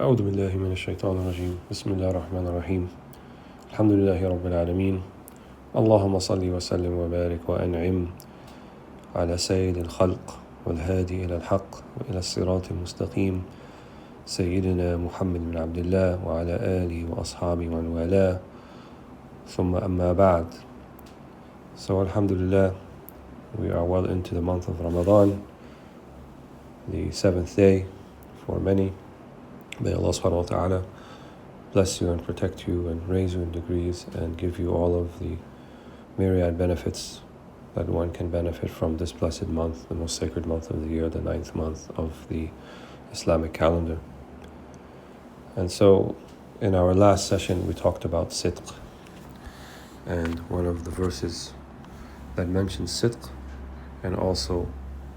أعوذ بالله من الشيطان الرجيم. بسم الله الرحمن الرحيم. الحمد لله رب العالمين. اللهم صل وسلم وبارك وأنعم على سيد الخلق والهادي إلى الحق وإلى الصراط المستقيم سيدنا محمد بن عبد الله وعلى آله وأصحابه ومن والاه ثم أما بعد. So alhamdulillah, we are well into the month of Ramadan, the 7th day for many. May Allah subhanahu wa ta'ala bless you and protect you and raise you in degrees and give you all of the myriad benefits that one can benefit from this blessed month, the most sacred month of the year, the 9th month of the Islamic calendar. And so in our last session we talked about sidq, and one of the verses that mentions sidq, and also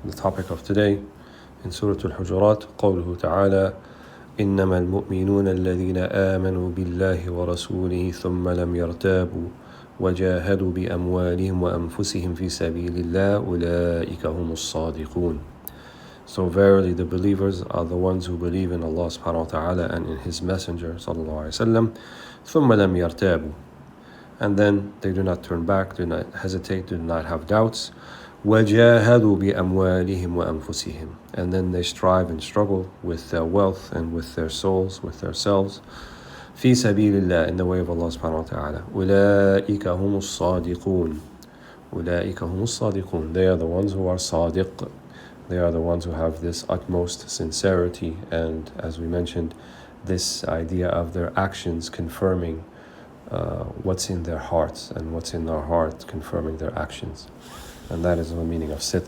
the topic of today in Surah Al-Hujurat, قوله تعالى إنما المؤمنون الذين آمنوا بالله ورسوله ثم لم يرتابوا وجاهدوا بأموالهم وأنفسهم في سبيل الله أولئك هم الصادقون. So verily the believers are the ones who believe in Allah subhanahu wa ta'ala and in His Messenger sallallahu alayhi wa sallam. ثم لم يرتابوا, and then they do not turn back, do not hesitate, do not have doubts. وَجَاهَدُوا بِأَمْوَالِهِمْ وَأَنفُسِهِمْ, and then they strive and struggle with their wealth and with their souls, with themselves. فِي سَبِيلِ اللَّهِ, in the way of Allah subhanahu wa ta'ala. أُولَٰئِكَ هُمُ الصَّادِقُونَ. أُولَٰئِكَ هُمُ الصَّادِقُونَ. They are the ones who are sadiq. They are the ones who have this utmost sincerity, and as we mentioned, this idea of their actions confirming what's in their hearts, and what's in our heart confirming their actions. And that is the meaning of sidq.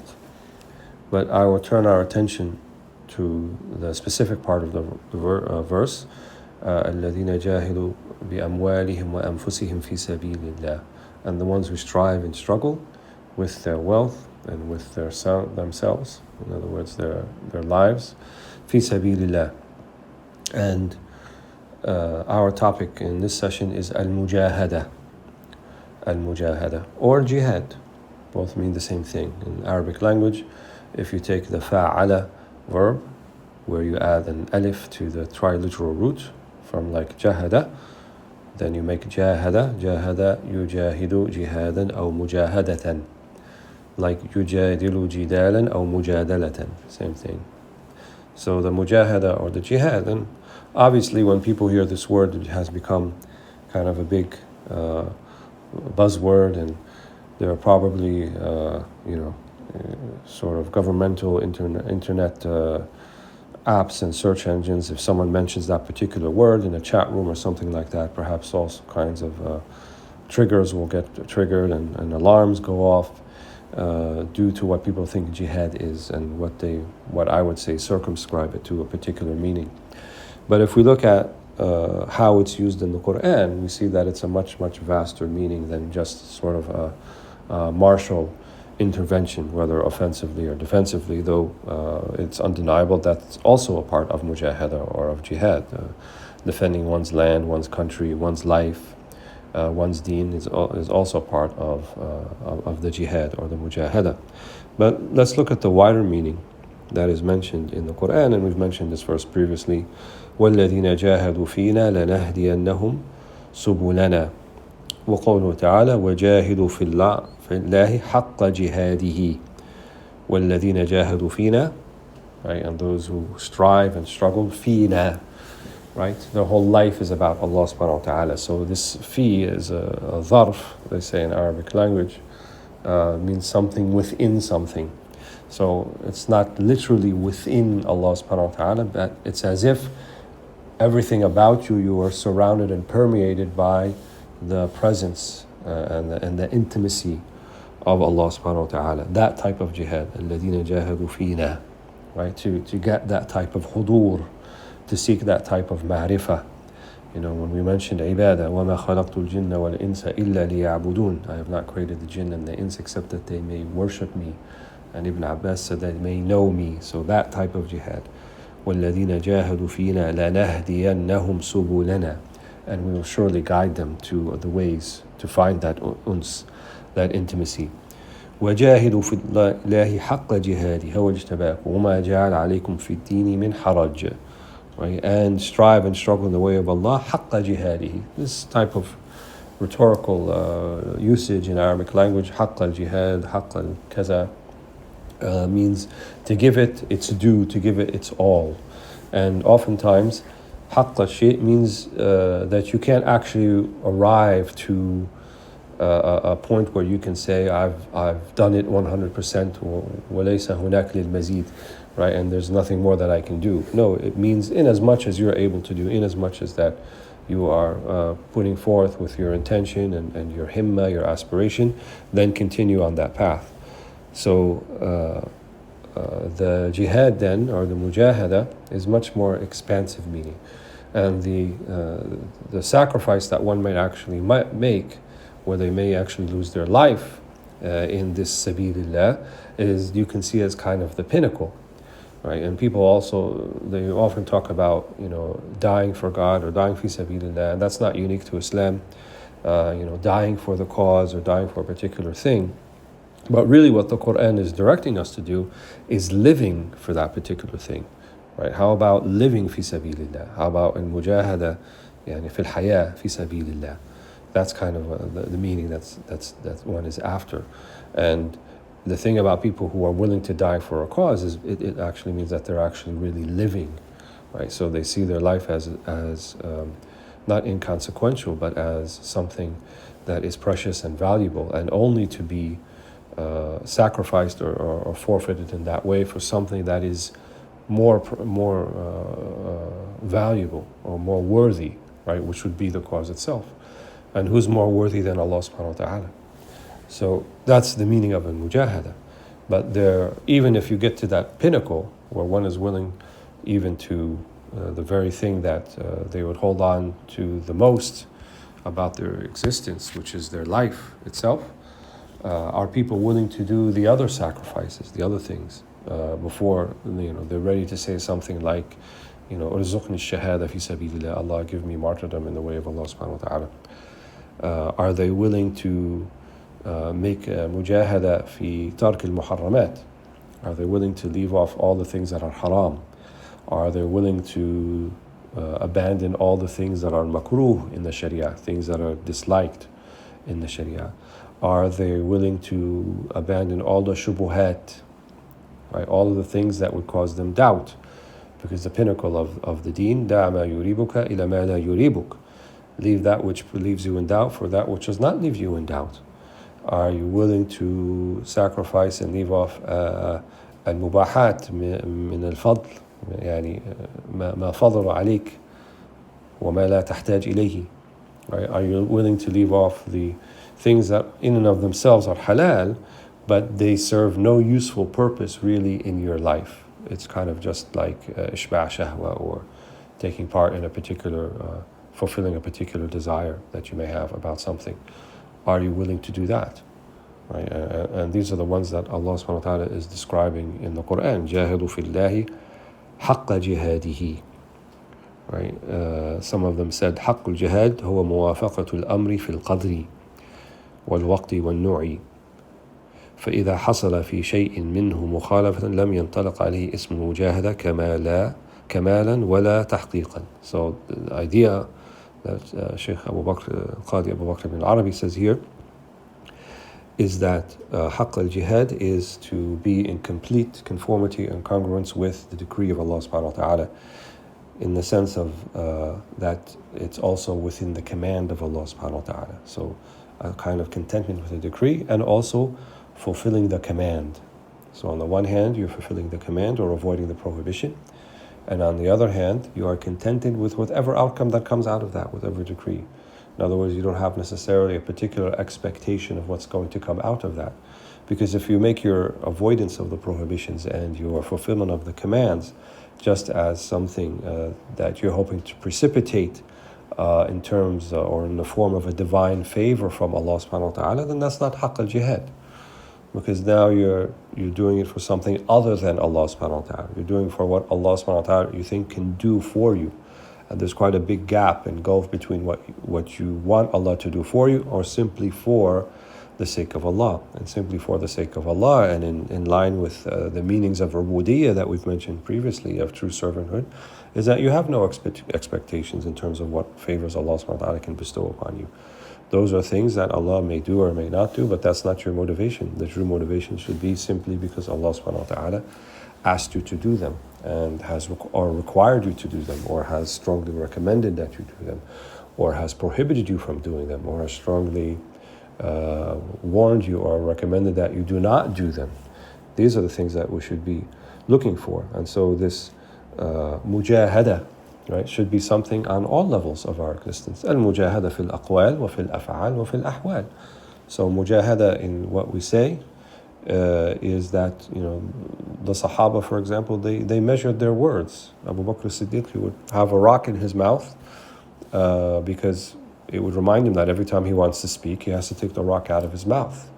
But I will turn our attention to the specific part of the verse, الَّذِينَ جَاهِدُوا بِأَمْوَالِهِمْ وَأَنفُسِهِمْ فِي سَبِيلِ اللَّهِ, and the ones who strive and struggle with their wealth and with their themselves, in other words their lives, فِي سَبِيلِ اللَّهِ. And our topic in this session is al-mujahada. Al-mujahada, or jihad. Both mean the same thing. In Arabic language, if you take the fa'ala verb, where you add an alif to the triliteral root, from like jahada, then you make jahada, yujahidu jihadan aw mujahadatan. Like yujadilu jidalan aw mujadalatan, same thing. So the mujahada or the jihad, and obviously when people hear this word, it has become kind of a big buzzword, and there are probably, sort of governmental internet apps and search engines. If someone mentions that particular word in a chat room or something like that, perhaps all kinds of triggers will get triggered, and alarms go off due to what people think jihad is, and what I would say circumscribe it to a particular meaning. But if we look at how it's used in the Quran, we see that it's a much, much vaster meaning than just sort of a martial intervention, whether offensively or defensively, though it's undeniable that's also a part of mujahada or of jihad. Defending one's land, one's country, one's life, one's deen is also part of the jihad or the mujahada. But let's look at the wider meaning that is mentioned in the Quran, and we've mentioned this verse previously. وَالَّذِينَ جَاهَدُوا فِينَا لَنَهْدِيَنَّهُمْ سُبُلَنَا وقوله تعالى وجاهدوا في الله حق جهاده والذين جاهدوا فينا, right, and those who strive and struggle, فينا, right, their whole life is about Allah subhanahu wa ta'ala. So this fi is a dharf, they say in Arabic language, means something within something. So it's not literally within Allah subhanahu wa ta'ala, but it's as if everything about you are surrounded and permeated by the presence and the intimacy of Allah subhanahu wa ta'ala. That type of jihad, الَّذِينَ جَاهَدُوا فِينَا, right, to get that type of hudur, to seek that type of ma'rifah. When we mentioned ibadah, وَمَا خَلَقْتُ الْجِنَّ وَالْإِنسَ إِلَّا لِيَعْبُدُونَ, I have not created the jinn and the ins except that they may worship me. And Ibn Abbas said that they may know me. So that type of jihad. وَالَّذِينَ جَاهَدُوا فِينَا لَنَهْدِيَنَّهُمْ سُبُلَنَا, and we will surely guide them to the ways to find that uns, that intimacy. وجاهدوا في الله حق جهاده هو اجتباكم وما جعل عليكم في الدين من حرج. Right? And strive and struggle in the way of Allah حق جهاده. This type of rhetorical usage in Arabic language, حق الجهاد, حق الكذا, means to give it its due, to give it its all. And oftentimes حق الشيء means that you can't actually arrive to a point where you can say I've done it 100% وليس هناك للمزيد, right? And there's nothing more that I can do. No, it means in as much as you're able to do, in as much as that you are putting forth with your intention and your himma, your aspiration, then continue on that path. So the jihad then, or the mujahada, is much more expansive meaning. And the sacrifice that one might actually make, where they may actually lose their life in this sabilillah, is you can see as kind of the pinnacle, right? And people also, they often talk about, dying for God or dying fi sabilillah, and that's not unique to Islam, dying for the cause or dying for a particular thing. But really what the Quran is directing us to do is living for that particular thing, right? How about living fi sabilillah? How about in mujahada, يعني في الحياة في سبيل الله? That's kind of the meaning that one is after. And the thing about people who are willing to die for a cause is it actually means that they're actually really living, right? So they see their life as not inconsequential, but as something that is precious and valuable, and only to be sacrificed or forfeited in that way for something that is more valuable or more worthy, right? Which would be the cause itself. And who's more worthy than Allah subhanahu wa ta'ala? So that's the meaning of al-mujahada. But even if you get to that pinnacle where one is willing even to the very thing that they would hold on to the most about their existence, which is their life itself, are people willing to do the other sacrifices, the other things, before they're ready to say something like, "Urzuqni shahada fi sabilillah," Allah give me martyrdom in the way of Allah subhanahu wa ta'ala. Are they willing to make mujahada fi tark al-muharramat? Are they willing to leave off all the things that are haram? Are they willing to abandon all the things that are makruh in the sharia, things that are disliked in the sharia? Are they willing to abandon all the shubuhat, right? All of the things that would cause them doubt? Because the pinnacle of the deen, da' ma yuribuka ila ma la yuribuk. Leave that which leaves you in doubt for that which does not leave you in doubt. Are you willing to sacrifice and leave off al-mubahat min al-fadl, يعني ما فضل عليك وما لا تحتاج إليه? Right? Are you willing to leave off the things that in and of themselves are halal, but they serve no useful purpose really in your life? It's kind of just like ishba' shahwa, or taking part in a particular fulfilling a particular desire that you may have about something. Are you willing to do that? Right? And these are the ones that Allah subhanahu wa ta'ala is describing in the Quran. جاهدوا في الله حق جهاده. Right? Some of them said حق الجهاد هو موافقة الأمر في القدر والوقت والنوع. فإذا حصل في شيء منه مخالفة لم ينطلق عليه اسم المجاهدة كمالا ولا تحقيقا. So the idea that Shaykh Qadi Abu Bakr ibn Arabi says here is that haqq al-jihad is to be in complete conformity and congruence with the decree of Allah subhanahu wa ta'ala, in the sense of that it's also within the command of Allah subhanahu wa ta'ala. So a kind of contentment with the decree and also fulfilling the command. So on the one hand, you're fulfilling the command or avoiding the prohibition. And on the other hand, you are contented with whatever outcome that comes out of that, whatever decree. In other words, you don't have necessarily a particular expectation of what's going to come out of that. Because if you make your avoidance of the prohibitions and your fulfillment of the commands just as something that you're hoping to precipitate in terms or in the form of a divine favor from Allah subhanahu wa ta'ala, then that's not haqq al-jihad. Because now you're doing it for something other than Allah subhanahu wa ta'ala. You're doing it for what Allah subhanahu wa ta'ala you think can do for you. And there's quite a big gap and gulf between what you want Allah to do for you or simply for the sake of Allah, and simply for the sake of Allah, and in line with the meanings of ubudiyyah that we've mentioned previously, of true servanthood, is that you have no expectations in terms of what favors Allah subhanahu wa ta'ala can bestow upon you. Those are things that Allah may do or may not do, but that's not your motivation. The true motivation should be simply because Allah subhanahu wa ta'ala asked you to do them, and or required you to do them, or has strongly recommended that you do them, or has prohibited you from doing them, or has strongly warned you or recommended that you do not do them. These are the things that we should be looking for. And so this mujahada, right, should be something on all levels of our existence. Al-mujahada fil aqwal wa fil af'al wa fil ahwal. So mujahada in what we say is that, the Sahaba, for example, they measured their words. Abu Bakr as-Siddiq, he would have a rock in his mouth because it would remind him that every time he wants to speak, he has to take the rock out of his mouth.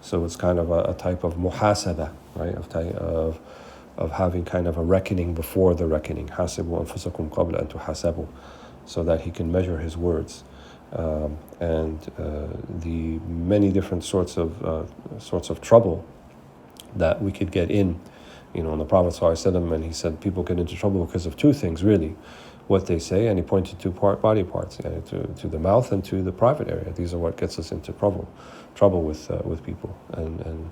So it's kind of a type of muhasaba, right, of having kind of a reckoning before the reckoning. Hasibu anfusakum qabla an tuhasabu, so that he can measure his words. And the many different sorts of trouble that we could get in. And the Prophet ﷺ, and he said people get into trouble because of two things, really. What they say, and he pointed to body parts, to the mouth and to the private area. These are what gets us into trouble with people. And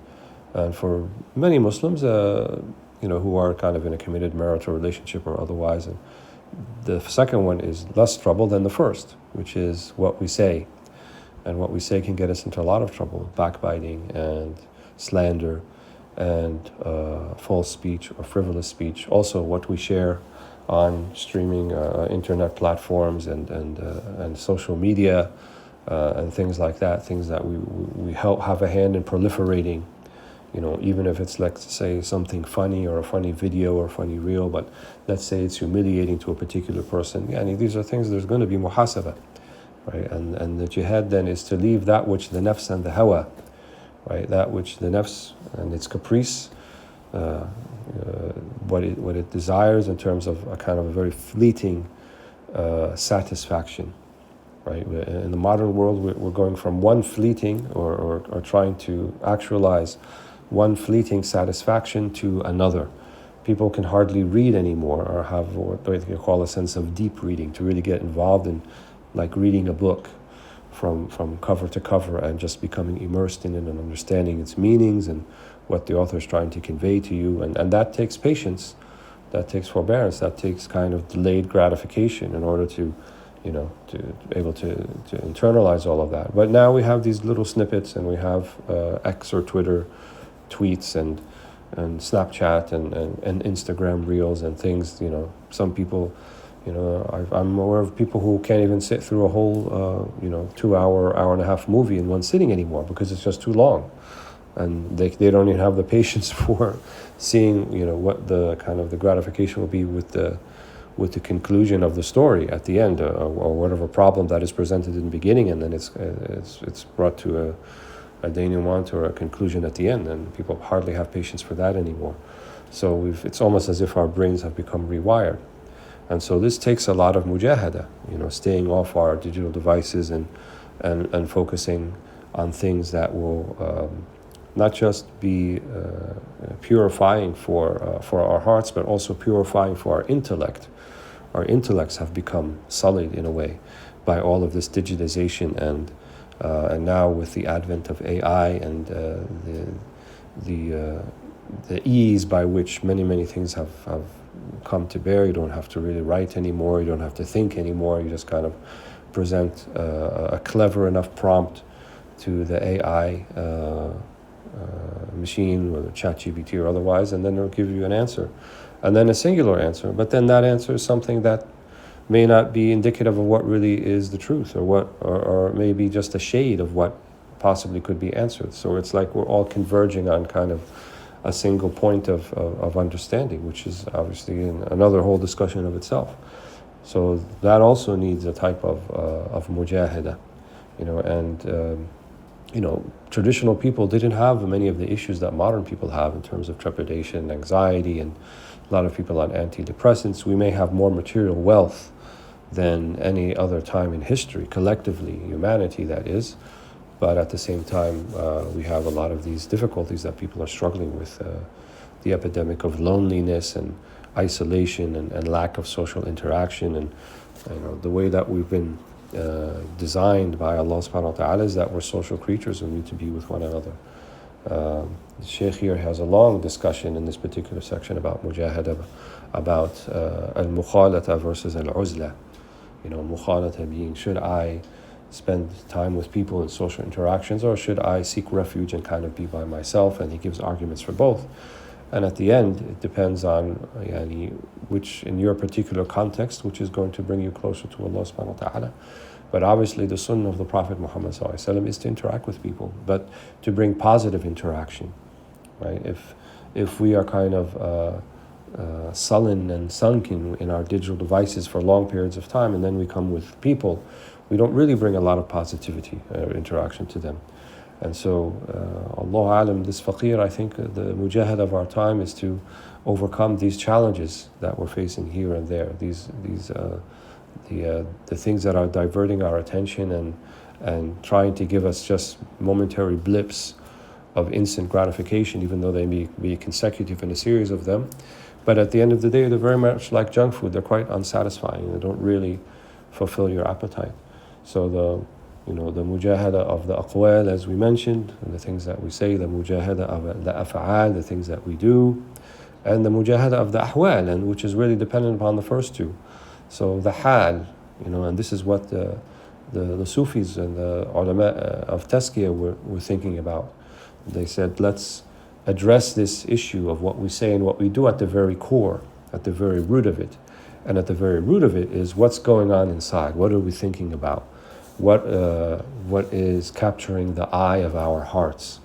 for many Muslims, who are kind of in a committed marital relationship or otherwise, and the second one is less trouble than the first, which is what we say. And what we say can get us into a lot of trouble: backbiting and slander and false speech or frivolous speech. Also, what we share on streaming internet platforms and social media and things like that, things that we have a hand in proliferating, even if it's, let's say, something funny or a funny video or a funny reel, but let's say it's humiliating to a particular person. These are things there's going to be muhasaba, right? And the jihad then is to leave that which the nafs and the hawa, right? That which the nafs and its caprice, what it desires in terms of a kind of a very fleeting satisfaction, right? In the modern world, we're going from one fleeting or trying to actualize one fleeting satisfaction to another. People can hardly read anymore or have what they call a sense of deep reading, to really get involved in, like, reading a book from cover to cover and just becoming immersed in it and understanding its meanings and what the author is trying to convey to you. And that takes patience, that takes forbearance, that takes kind of delayed gratification in order to able to internalize all of that. But now we have these little snippets, and we have X or Twitter tweets and Snapchat and Instagram reels and things. Some people, I'm aware of people who can't even sit through a whole 2 hour and a half movie in one sitting anymore because it's just too long, and they don't even have the patience for seeing what the kind of the gratification will be with the conclusion of the story at the end, or whatever problem that is presented in the beginning, and then it's brought to a denouement or a conclusion at the end, and people hardly have patience for that anymore. So it's almost as if our brains have become rewired. And so this takes a lot of mujahada, staying off our digital devices and focusing on things that will not just be purifying for our hearts, but also purifying for our intellect. Our intellects have become sullied in a way by all of this digitization, and now with the advent of AI and the ease by which many things have come to bear. You don't have to really write anymore. You don't have to think anymore. You just kind of present a clever enough prompt to the AI machine, whether ChatGPT or otherwise, and then it'll give you an answer, and then a singular answer. But then that answer is something that may not be indicative of what really is the truth, or maybe just a shade of what possibly could be answered. So it's like we're all converging on kind of a single point of understanding, which is obviously another whole discussion of itself. So that also needs a type of mujahada, traditional people didn't have many of the issues that modern people have in terms of trepidation, anxiety, and a lot of people on antidepressants. We may have more material wealth than any other time in history, collectively, humanity that is, but at the same time, we have a lot of these difficulties that people are struggling with. The epidemic of loneliness and isolation and lack of social interaction, and the way that we've been designed by Allah subhanahu wa ta'ala is that we're social creatures and we need to be with one another. The Shaykh here has a long discussion in this particular section about mujahada, about al-mukhalata versus al-uzla. Mukhalata being, should I spend time with people in social interactions, or should I seek refuge and kind of be by myself? And he gives arguments for both. And at the end, it depends on which, in your particular context, which is going to bring you closer to Allah subhanahu wa ta'ala. But obviously the sunnah of the Prophet Muhammad sallallahu alaihi wasallam is to interact with people, but to bring positive interaction, right? If we are kind of sullen and sunken in our digital devices for long periods of time, and then we come with people, we don't really bring a lot of positivity or interaction to them. And so, Allah alam, this faqir, I think the mujahada of our time is to overcome these challenges that we're facing here and there. The things that are diverting our attention and trying to give us just momentary blips of instant gratification, even though they may be consecutive in a series of them. But at the end of the day, they're very much like junk food. They're quite unsatisfying. They don't really fulfill your appetite. So the mujahada of the aqwal, as we mentioned, and the things that we say, the mujahada of the af'al, the things that we do, and the mujahada of the ahwal, and which is really dependent upon the first two. So the hal, and this is what the Sufis and the ulama of tazkiyah were thinking about. They said, let's address this issue of what we say and what we do at the very core, at the very root of it. And at the very root of it is what's going on inside. What are we thinking about? What is capturing the eye of our hearts?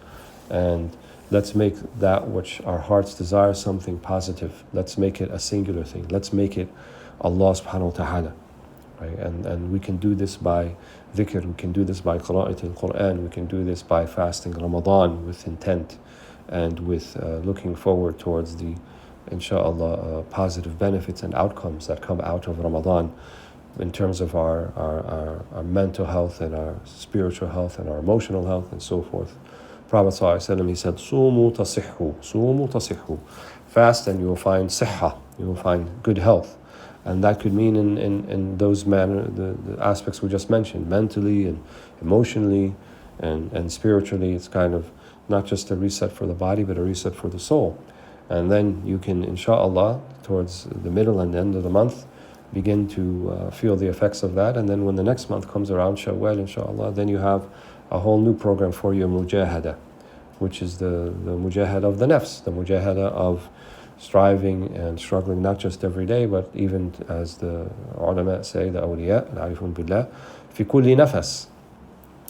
And let's make that which our hearts desire something positive. Let's make it a singular thing. Let's make it Allah subhanahu wa ta'ala. Right? And we can do this by dhikr, we can do this by qira'at al-Quran, we can do this by fasting Ramadan with intent and with looking forward towards the, inshallah, positive benefits and outcomes that come out of Ramadan, in terms of our mental health and our spiritual health and our emotional health and so forth. Prophet ﷺ, he said, Sumu tasihhu. Fast and you will find sihha, you will find good health. And that could mean in those the aspects we just mentioned, mentally and emotionally and spiritually. It's kind of not just a reset for the body, but a reset for the soul. And then you can, inshallah, towards the middle and end of the month, begin to feel the effects of that. And then when the next month comes around, Shawwal, inshallah, then you have a whole new program for you, mujahada, which is the mujahada of the nafs, the mujahada of striving and struggling, not just every day, but even, as the ulama say, the awliya, al-arifun billah, fi kulli nafas,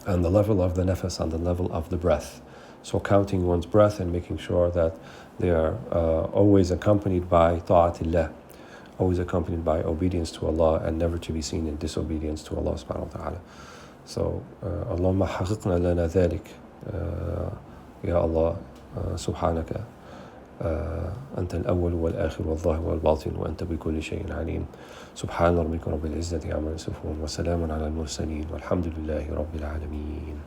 on the level of the nafas, on the level of the breath. So counting one's breath and making sure that they are always accompanied by ta'atillah, always accompanied by obedience to Allah, and never to be seen in disobedience to Allah subhanahu wa ta'ala. So, Allahumma haqiqna lana dhalik, Ya Allah, subhanaka, أنت الأول والآخر والظاهر والباطن وأنت بكل شيء عليم. سبحان ربك رب العزة عما يصفون وسلام على المرسلين والحمد لله رب العالمين.